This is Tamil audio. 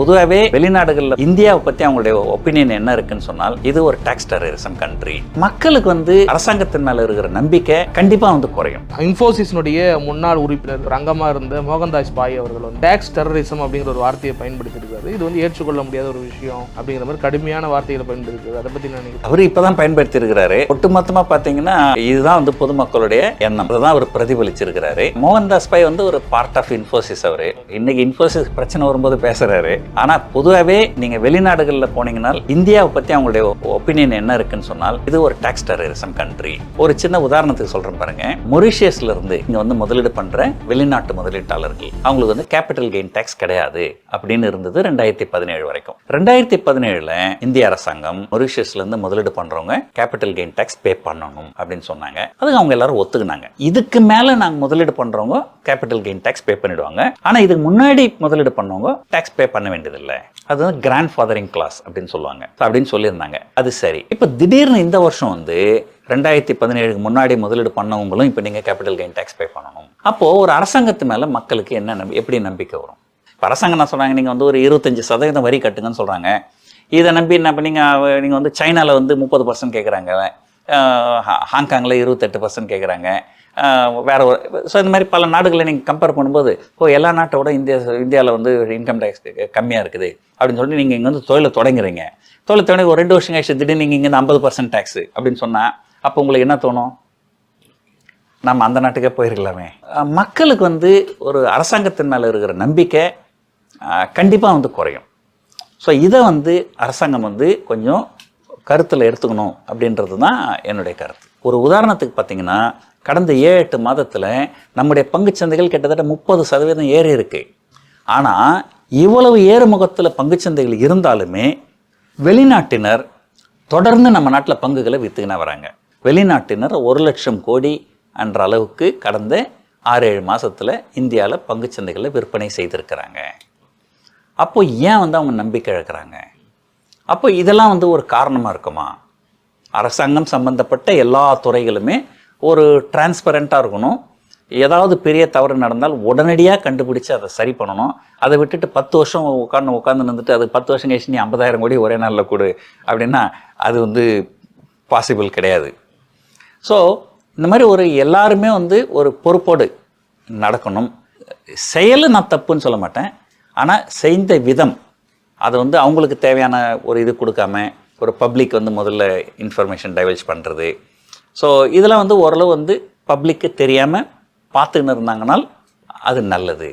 பொதுவாகவே வெளிநாடுகளில் இந்தியாவை பற்றி அவங்களுடைய ஒப்பீனியன் என்ன இருக்குன்னு சொன்னால் இது ஒரு டாக்ஸ் டெரரிசம் கண்ட்ரி. மக்களுக்கு அரசாங்கத்தின் மேல இருக்கிற நம்பிக்கை கண்டிப்பா குறையும். இன்ஃபோசிஸ்னுடைய முன்னாள் உறுப்பினர் ரங்கமா இருந்த மோகன்தாஸ் பாய் அவர்கள் டாக்ஸ் டெரரிசம் அப்படிங்கிற ஒரு வார்த்தையை பயன்படுத்தியிருக்காரு. இது ஏற்றுக்கொள்ள முடியாத ஒரு விஷயம் அப்படிங்கிற மாதிரி கடுமையான வார்த்தைகளை பயன்படுத்திருக்காரு. அதை பத்தி நான் அவர் இப்பதான் பயன்படுத்தி இருக்கிறாரு. ஒட்டுமொத்தமா பாத்தீங்கன்னா இதுதான் பொதுமக்களுடைய எண்ணம், அதுதான் அவர் பிரதிபலிச்சிருக்கிறாரு. மோகன்தாஸ் பாய் ஒரு பார்ட் ஆஃப் இன்ஃபோசிஸ். அவரு இன்னைக்கு இன்ஃபோசிஸ் பிரச்சனை வரும்போது பேசுறாரு. ஆனா பொதுவாகவே நீங்க வெளிநாடுகளில் போனீங்கன்னா இந்தியாவை பத்தி அவங்களுடைய ஒப்பீனியன் என்ன இருக்குன்னு சொன்னால் இது ஒரு டாக்ஸ் டெரரிசம் கண்ட்ரி. ஒரு சின்ன உதாரணத்துக்கு சொல்றேன் பாருங்க. மொரிஷியஸ்ல இருந்து இங்க முதலீடு பண்ற வெளிநாட்டு முதலீட்டாளர்கள் அவங்களுக்கு கேபிட்டல் கெயின் டாக்ஸ் கிடையாது அப்படின்னு இருந்தது 2017 வரைக்கும். 2017 இந்திய அரசாங்கம் மொரிஷியஸ்ல இருந்து முதலீடு பண்றவங்க கேபிட்டல் கெயின் டாக்ஸ் பே பண்ணணும் அப்படின்னு சொன்னாங்க. அதுக்கு அவங்க எல்லாரும் ஒத்துக்கினாங்க. இதுக்கு மேல நாங்க முதலீடு பண்றவங்க கேபிட்டல் கெயின் டாக்ஸ் பே பண்ணிடுவாங்க. ஆனா இதுக்கு முன்னாடி முதலீடு பண்ணவங்க டாக்ஸ் பே பண்ண வேண்டியதில்லை. அது கிராண்ட் ஃபாதரிங் கிளாஸ் அப்படின்னு சொல்லுவாங்க அப்படின்னு சொல்லியிருந்தாங்க. அது சரி. இப்போ திடீர்னு இந்த வருஷம் 2017 முன்னாடி முதலீடு பண்ணவங்களும் இப்போ நீங்கள் கேபிட்டல் கெயின் டாக்ஸ் பே பண்ணணும். அப்போது ஒரு அரசாங்கத்து மேலே மக்களுக்கு எப்படி நம்பிக்கை வரும்? இப்போ அரசாங்கம் என்ன சொல்கிறாங்க, நீங்கள் ஒரு 25% வரி கட்டுங்கன்னு சொல்கிறாங்க. இதை நம்பி என்ன பண்ணீங்க, நீங்கள் சைனாவில் 30% கேட்குறாங்க, ஹாங்காங்கில் 28% கேட்குறாங்க, வேற ஒரு. ஸோ இந்த மாதிரி பல நாடுகளை நீங்கள் கம்பேர் பண்ணும்போது எல்லா நாட்டோட இந்தியாவில் இன்கம் டேக்ஸ் கம்மியாக இருக்குது அப்படின்னு சொல்லி நீங்கள் இங்கே தொழிலை தொடங்குறீங்க. தொழில் தொடங்கி ஒரு 2 வருஷம் கழிச்சு திடீர்னு நீங்கள் இங்கே 50% டேக்ஸ் அப்படின்னு சொன்னால் அப்போ உங்களுக்கு என்ன தோணும்? நம்ம அந்த நாட்டுக்கே போயிருக்கலாமே. மக்களுக்கு ஒரு அரசாங்கத்தின் மேலே இருக்கிற நம்பிக்கை கண்டிப்பாக குறையும். ஸோ இதை அரசாங்கம் கொஞ்சம் கருத்தில் எடுத்துக்கணும் அப்படின்றது தான் என்னுடைய கருத்து. ஒரு உதாரணத்துக்கு பார்த்தீங்கன்னா கடந்த 7-8 மாதத்தில் நம்முடைய பங்குச்சந்தைகள் கிட்டத்தட்ட 30% ஏறி இருக்கு. ஆனால் இவ்வளவு ஏறுமுகத்தில் பங்குச்சந்தைகள் இருந்தாலுமே வெளிநாட்டினர் தொடர்ந்து நம்ம நாட்டில் பங்குகளை விற்றுக்கினா வராங்க. வெளிநாட்டினர் 1 லட்சம் கோடி என்ற அளவுக்கு கடந்த 6-7 மாதத்தில் இந்தியாவில் பங்குச்சந்தைகளை விற்பனை செய்திருக்கிறாங்க. அப்போ ஏன் அவங்க நம்பிக்கை இழக்கிறாங்க? அப்போ இதெல்லாம் ஒரு காரணமாக இருக்குமா? அரசாங்கம் சம்பந்தப்பட்ட எல்லா துறைகளுமே ஒரு டிரான்ஸ்பரண்ட்டாக இருக்கணும். ஏதாவது பெரிய தவறு நடந்தால் உடனடியாக கண்டுபிடிச்சு அதை சரி பண்ணணும். அதை விட்டுட்டு 10 வருஷம் உட்காந்து நின்றுட்டு அது 10 வருஷம் கழிச்சு நீ 50,000 கோடி ஒரே நாளில் கொடு அப்படின்னா அது பாசிபிள் கிடையாது. ஸோ இந்த மாதிரி எல்லாருமே ஒரு பொறுப்போடு நடக்கணும். செயல் நான் தப்புன்னு சொல்ல மாட்டேன். ஆனால் செய்த விதம் அதை அவங்களுக்கு தேவையான ஒரு இது கொடுக்காம ஒரு பப்ளிக் முதல்ல இன்ஃபர்மேஷன் டைவல்ஜ் பண்ணுறது. ஸோ இதெல்லாம் ஓரளவு பப்ளிக்கு தெரியாமல் பார்த்துன்னு இருந்தாங்கனால் அது நல்லது.